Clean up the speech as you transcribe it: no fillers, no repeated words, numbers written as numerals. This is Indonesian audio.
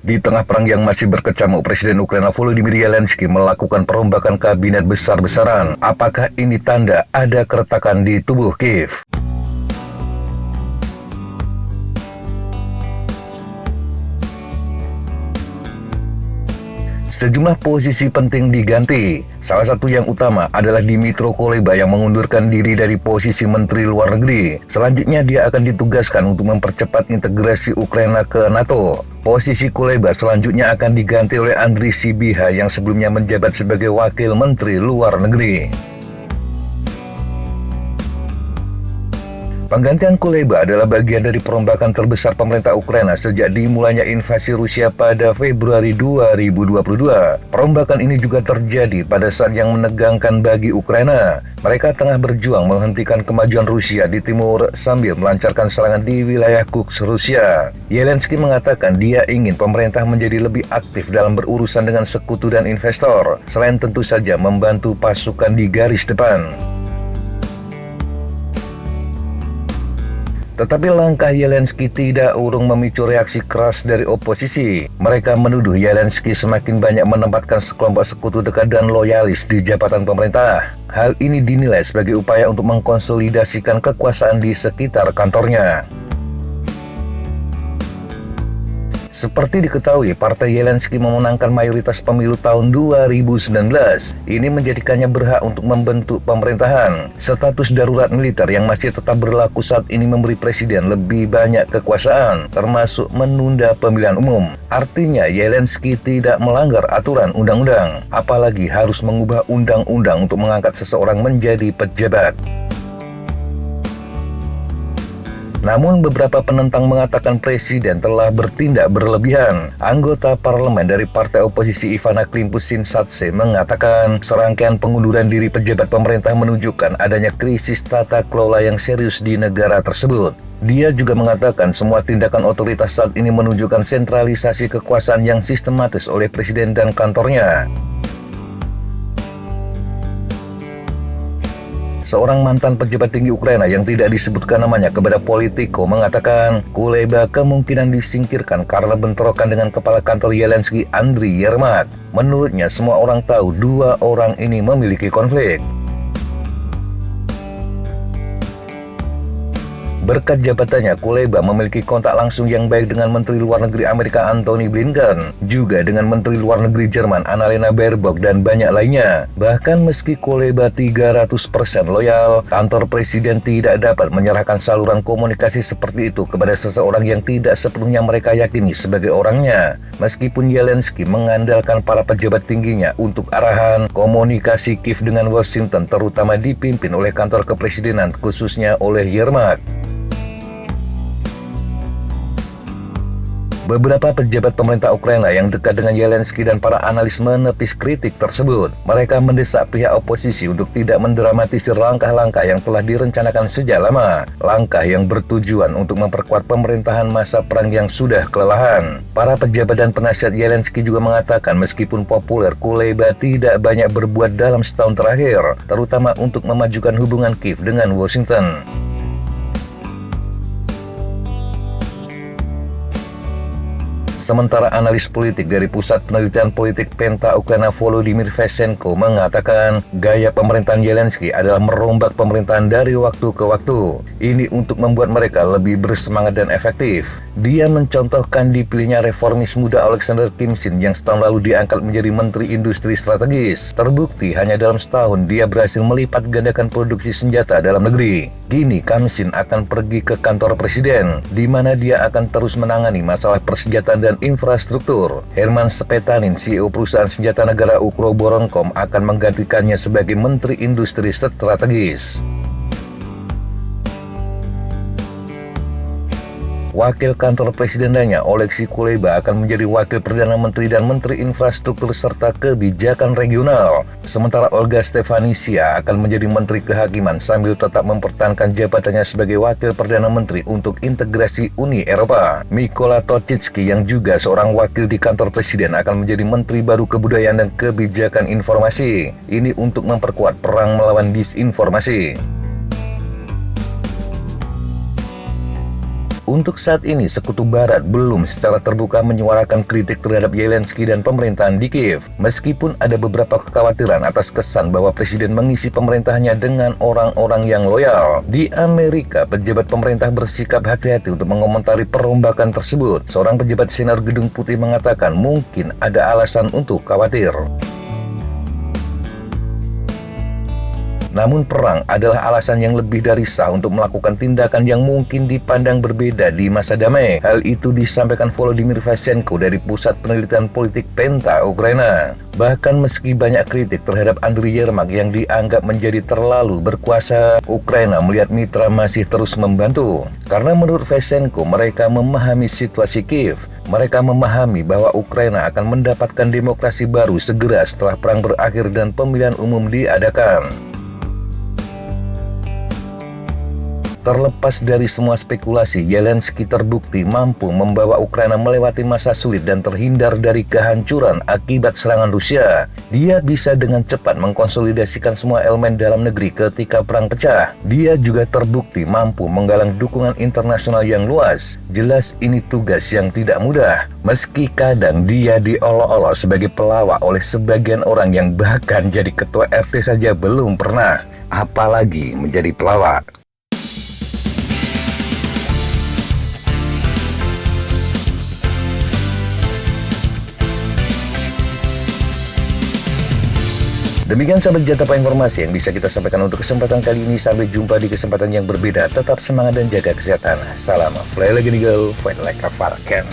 Di tengah perang yang masih berkecamuk, Presiden Ukraina Volodymyr Zelensky melakukan perombakan kabinet besar-besaran. Apakah ini tanda ada keretakan di tubuh Kiev? Sejumlah posisi penting diganti. Salah satu yang utama adalah Dmytro Kuleba yang mengundurkan diri dari posisi Menteri Luar Negeri. Selanjutnya dia akan ditugaskan untuk mempercepat integrasi Ukraina ke NATO. Posisi Kuleba selanjutnya akan diganti oleh Andriy Sybiha yang sebelumnya menjabat sebagai Wakil Menteri Luar Negeri. Penggantian Kuleba adalah bagian dari perombakan terbesar pemerintah Ukraina sejak dimulainya invasi Rusia pada Februari 2022. Perombakan ini juga terjadi pada saat yang menegangkan bagi Ukraina. Mereka tengah berjuang menghentikan kemajuan Rusia di timur sambil melancarkan serangan di wilayah Kursk, Rusia. Zelensky mengatakan dia ingin pemerintah menjadi lebih aktif dalam berurusan dengan sekutu dan investor, selain tentu saja membantu pasukan di garis depan. Tetapi langkah Zelensky tidak urung memicu reaksi keras dari oposisi. Mereka menuduh Zelensky semakin banyak menempatkan sekelompok sekutu dekat dan loyalis di jabatan pemerintah. Hal ini dinilai sebagai upaya untuk mengkonsolidasikan kekuasaan di sekitar kantornya. Seperti diketahui, Partai Zelensky memenangkan mayoritas pemilu tahun 2019. Ini menjadikannya berhak untuk membentuk pemerintahan. Status darurat militer yang masih tetap berlaku saat ini memberi presiden lebih banyak kekuasaan, termasuk menunda pemilihan umum. Artinya, Zelensky tidak melanggar aturan undang-undang, apalagi harus mengubah undang-undang untuk mengangkat seseorang menjadi pejabat. Namun beberapa penentang mengatakan presiden telah bertindak berlebihan. Anggota parlemen dari partai oposisi Ivana Klimpusin-Satse mengatakan serangkaian pengunduran diri pejabat pemerintah menunjukkan adanya krisis tata kelola yang serius di negara tersebut. Dia juga mengatakan semua tindakan otoritas saat ini menunjukkan sentralisasi kekuasaan yang sistematis oleh presiden dan kantornya. Seorang mantan pejabat tinggi Ukraina yang tidak disebutkan namanya kepada Politico mengatakan Kuleba kemungkinan disingkirkan karena bentrokan dengan kepala kantor Zelensky, Andriy Yermak. Menurutnya, semua orang tahu dua orang ini memiliki konflik. Berkat jabatannya, Kuleba memiliki kontak langsung yang baik dengan Menteri Luar Negeri Amerika Antony Blinken, juga dengan Menteri Luar Negeri Jerman Annalena Baerbock dan banyak lainnya. Bahkan meski Kuleba 300% loyal, kantor presiden tidak dapat menyerahkan saluran komunikasi seperti itu kepada seseorang yang tidak sepenuhnya mereka yakini sebagai orangnya. Meskipun Zelensky mengandalkan para pejabat tingginya untuk arahan, komunikasi Kiev dengan Washington terutama dipimpin oleh kantor kepresidenan, khususnya oleh Yermak. Beberapa pejabat pemerintah Ukraina yang dekat dengan Zelensky dan para analis menepis kritik tersebut. Mereka mendesak pihak oposisi untuk tidak mendramatisir langkah-langkah yang telah direncanakan sejak lama. Langkah yang bertujuan untuk memperkuat pemerintahan masa perang yang sudah kelelahan. Para pejabat dan penasihat Zelensky juga mengatakan meskipun populer, Kuleba tidak banyak berbuat dalam setahun terakhir, terutama untuk memajukan hubungan Kiev dengan Washington. Sementara analis politik dari Pusat Penelitian Politik Penta Ukraina Volodymyr Fesenko mengatakan gaya pemerintahan Zelensky adalah merombak pemerintahan dari waktu ke waktu. Ini untuk membuat mereka lebih bersemangat dan efektif. Dia mencontohkan dipilihnya reformis muda Alexander Kimsin yang setahun lalu diangkat menjadi Menteri Industri Strategis. Terbukti hanya dalam setahun dia berhasil melipat gandakan produksi senjata dalam negeri. Kini Kimsin akan pergi ke kantor presiden, di mana dia akan terus menangani masalah persenjataan dan infrastruktur. Herman Spetanin, CEO perusahaan senjata negara Ukroboronkom, akan menggantikannya sebagai Menteri Industri Strategis. Wakil kantor presiden lainnya, Oleksiy Kuleba, akan menjadi wakil perdana menteri dan menteri infrastruktur serta kebijakan regional. Sementara Olga Stefanisya akan menjadi menteri kehakiman sambil tetap mempertahankan jabatannya sebagai wakil perdana menteri untuk integrasi Uni Eropa. Mykola Tochitsky yang juga seorang wakil di kantor presiden akan menjadi menteri baru kebudayaan dan kebijakan informasi. Ini untuk memperkuat perang melawan disinformasi. Untuk saat ini, Sekutu Barat belum secara terbuka menyuarakan kritik terhadap Zelensky dan pemerintahan di Kiev. Meskipun ada beberapa kekhawatiran atas kesan bahwa Presiden mengisi pemerintahnya dengan orang-orang yang loyal. Di Amerika, pejabat pemerintah bersikap hati-hati untuk mengomentari perombakan tersebut. Seorang pejabat senior Gedung Putih mengatakan mungkin ada alasan untuk khawatir. Namun perang adalah alasan yang lebih dari sah untuk melakukan tindakan yang mungkin dipandang berbeda di masa damai. Hal itu disampaikan Volodymyr Fesenko dari Pusat Penelitian Politik Penta, Ukraina. Bahkan meski banyak kritik terhadap Andriy Yermak yang dianggap menjadi terlalu berkuasa, Ukraina melihat mitra masih terus membantu. Karena menurut Fesenko, mereka memahami situasi Kiev. Mereka memahami bahwa Ukraina akan mendapatkan demokrasi baru segera setelah perang berakhir dan pemilihan umum diadakan. Terlepas dari semua spekulasi, Zelensky terbukti mampu membawa Ukraina melewati masa sulit dan terhindar dari kehancuran akibat serangan Rusia. Dia bisa dengan cepat mengkonsolidasikan semua elemen dalam negeri ketika perang pecah. Dia juga terbukti mampu menggalang dukungan internasional yang luas. Jelas ini tugas yang tidak mudah. Meski kadang dia diolok-olok sebagai pelawak oleh sebagian orang yang bahkan jadi ketua RT saja belum pernah, apalagi menjadi pelawak. Demikian sahabat Jatapa informasi yang bisa kita sampaikan untuk kesempatan kali ini. Sampai jumpa di kesempatan yang berbeda. Tetap semangat dan jaga kesehatan. Salam fly like an eagle, fight like a falcon.